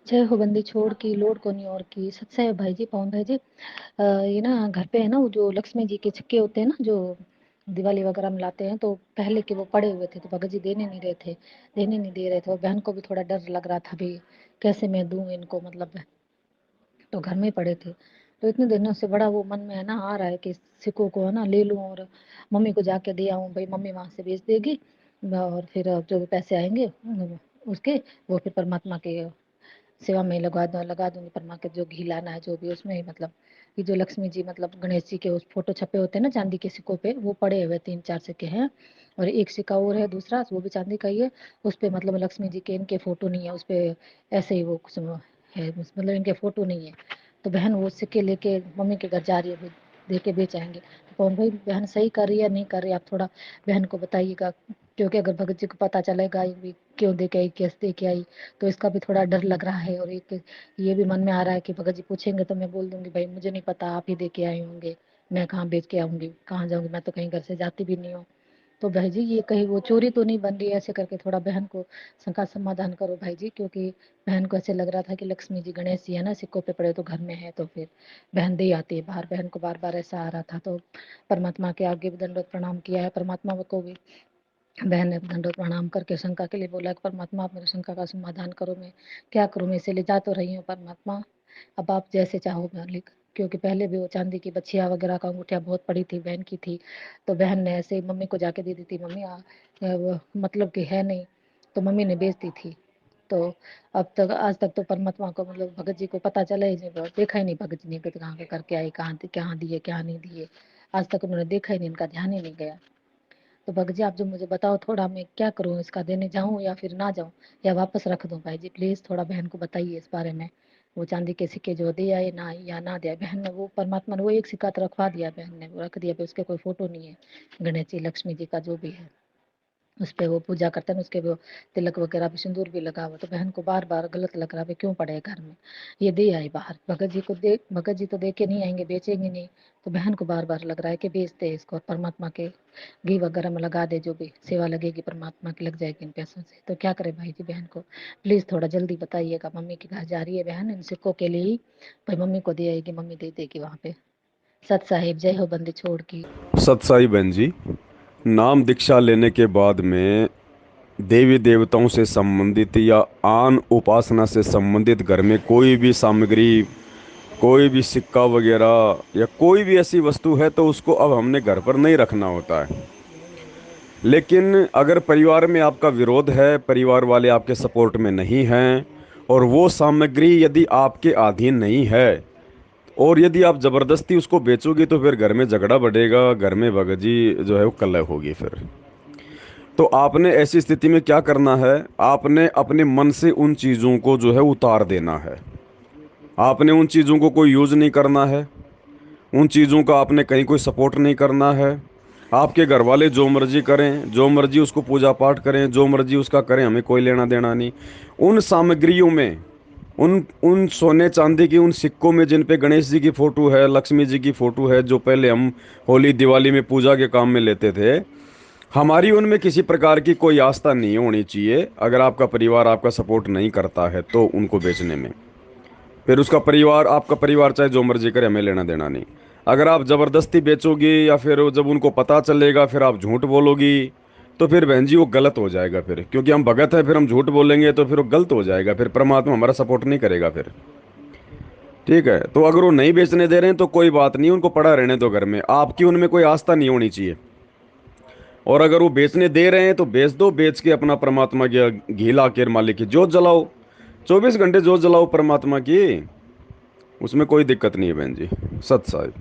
जय हो बंदी छोड़ की लोड कोनी और की। सच है भाई जी, पवन भाई जी। ये ना घर पे है ना, वो जो लक्ष्मी जी के सिक्के होते हैं ना, जो दिवाली वगैरह में लाते हैं, तो पहले के वो पड़े हुए थे, तो भगत जी देने नहीं रहे थे, देने नहीं दे रहे थे, और बहन को भी थोड़ा डर लग रहा था भी, कैसे मैं दूं इनको, मतलब तो घर में पड़े थे। तो इतने दिनों से बड़ा वो मन में है ना आ रहा है कि सिक्कों को है ना ले लूं और मम्मी को जाके दे आऊं, भाई मम्मी वहां से भेज देगी, और फिर जो भी पैसे आएंगे उसके, वो फिर परमात्मा के सेवा में लगा दूंगी। परमा के जो घी लाना है जो भी उसमें ही, मतलब ये जो लक्ष्मी जी मतलब गणेश जी के उस फोटो छपे होते हैं ना चांदी के सिक्कों पे, वो पड़े हुए 3-4 सिक्के हैं। और एक सिक्का और है दूसरा, वो भी चांदी का ही है। उस पे मतलब लक्ष्मी जी के इनके फोटो नहीं है उस पे, ऐसे ही वो कुछ है, मतलब इनके फोटो नहीं है। तो बहन वो सिक्के लेके मम्मी के घर जा रही है, दे के बेच आएंगे। तो कौन भाई बहन सही कर रही है नहीं कर रही, आप थोड़ा बहन को बताइएगा, क्योंकि अगर भगत जी को पता चलेगा ये भी क्यों दे के आई, कैसे दे के आई, तो इसका भी थोड़ा डर लग रहा है। और एक ये भी मन में आ रहा है कि भगत जी पूछेंगे तो मैं बोल दूंगी भाई मुझे नहीं पता, आप ही दे के आए होंगे, मैं कहाँ बेच के आऊंगी, कहाँ जाऊंगी, मैं तो कहीं घर से जाती भी नहीं हूँ। तो भाई जी ये कहीं वो चोरी तो नहीं बन रही है, ऐसे करके थोड़ा बहन को शंका समाधान करो भाई जी, क्योंकि बहन को ऐसे लग रहा था कि लक्ष्मी जी गणेश जी है ना सिक्कों पे पड़े तो घर में है, तो फिर बहन दे आती है बाहर। बहन को बार बार ऐसा आ रहा था, तो परमात्मा के आगे भी दंडवत प्रणाम किया है, परमात्मा को भी बहन ने दंडवत प्रणाम करके शंका के लिए बोला कि परमात्मा आप मेरी शंका का समाधान करो, मैं क्या करूं, मैं इसे ले जा तो रही हूँ परमात्मा, अब आप जैसे चाहो मालिक। क्योंकि पहले भी वो चांदी की बछिया वगैरह का अंगूठिया बहुत पड़ी थी, बहन की थी, तो बहन ने ऐसे ही मम्मी को जाके दे दी थी, मम्मी वो मतलब कि है नहीं, तो मम्मी ने बेच दी थी। तो अब तक आज तक तो परमात्मा को मतलब भगत जी को पता चला ही नहीं, देखा ही नहीं भगत जी ने कि कहाँ पे करके आई, कहाँ दिए क्या नहीं दिए, आज तक उन्होंने देखा ही नहीं, इनका ध्यान ही नहीं गया। तो भगत जी आप जो मुझे बताओ थोड़ा, मैं क्या करूँ, इसका देने जाऊँ या फिर ना जाऊँ, या वापस रख दूँ भाई जी, प्लीज थोड़ा बहन को बताइए इस बारे में। वो चांदी के सिक्के जो दे आए ना या ना दे आए, बहन ने वो परमात्मा ने वो एक सिक्का तो रखवा दिया, बहन ने वो रख दिया, उसके कोई फोटो नहीं है गणेश जी लक्ष्मी जी का जो भी है, उस पे वो पूजा करते हैं ना, उसके वो तिलक वगैरह भी सिंदूर भी लगा हुआ, तो बहन को बार बार गलत लग रहा है क्यों पड़े घर में, ये दे आई बाहर, भगत जी तो दे के नहीं आएंगे, बेचेंगे नहीं। तो बहन को बार बार लग रहा है कि बेच दे इसको, और परमात्मा के घी वगैरह में लगा दे, जो भी सेवा लगेगी परमात्मा की लग जाएगी इन पैसों से। तो क्या करे भाई जी, बहन को प्लीज थोड़ा जल्दी बताइएगा, मम्मी के घर जा रही है बहन इन सिक्कों के लिए ही, भाई मम्मी को दे आएगी, मम्मी दे देगी वहां पे। सत साहिब जय हो बंदी छोड़ की। सतसाई बहन जी, नाम दीक्षा लेने के बाद में देवी देवताओं से संबंधित या आन उपासना से संबंधित घर में कोई भी सामग्री, कोई भी सिक्का वगैरह या कोई भी ऐसी वस्तु है तो उसको अब हमने घर पर नहीं रखना होता है। लेकिन अगर परिवार में आपका विरोध है, परिवार वाले आपके सपोर्ट में नहीं हैं, और वो सामग्री यदि आपके अधीन नहीं है, और यदि आप जबरदस्ती उसको बेचोगे तो फिर घर में झगड़ा बढ़ेगा, घर में भगजी जो है वो कलह होगी फिर। तो आपने ऐसी स्थिति में क्या करना है, आपने अपने मन से उन चीज़ों को जो है उतार देना है। आपने उन चीज़ों को कोई यूज़ नहीं करना है, उन चीज़ों का आपने कहीं कोई सपोर्ट नहीं करना है। आपके घर वाले जो मर्जी करें, जो मर्जी उसको पूजा पाठ करें, जो मर्जी उसका करें, हमें कोई लेना देना नहीं। उन सामग्रियों में, उन उन सोने चांदी की उन सिक्कों में जिन पे गणेश जी की फोटो है, लक्ष्मी जी की फोटो है, जो पहले हम होली दिवाली में पूजा के काम में लेते थे, हमारी उनमें किसी प्रकार की कोई आस्था नहीं होनी चाहिए। अगर आपका परिवार आपका सपोर्ट नहीं करता है तो उनको बेचने में, फिर उसका परिवार, आपका परिवार चाहे जो मर्जी करे, हमें लेना देना नहीं। अगर आप ज़बरदस्ती बेचोगी या फिर जब उनको पता चलेगा फिर आप झूठ बोलोगी, तो फिर बहन जी वो गलत हो जाएगा फिर, क्योंकि हम भगत है, फिर हम झूठ बोलेंगे तो फिर वो गलत हो जाएगा, फिर परमात्मा हमारा सपोर्ट नहीं करेगा फिर। ठीक है, तो अगर वो नहीं बेचने दे रहे हैं तो कोई बात नहीं, उनको पड़ा रहने दो घर में, आपकी उनमें कोई आस्था नहीं होनी चाहिए। और अगर वो बेचने दे रहे हैं तो बेच दो, बेच के अपना परमात्मा की घी ला के मालिक की जोत जलाओ, 24 घंटे जोत जलाओ परमात्मा की, उसमें कोई दिक्कत नहीं है बहन जी। सत साहिब।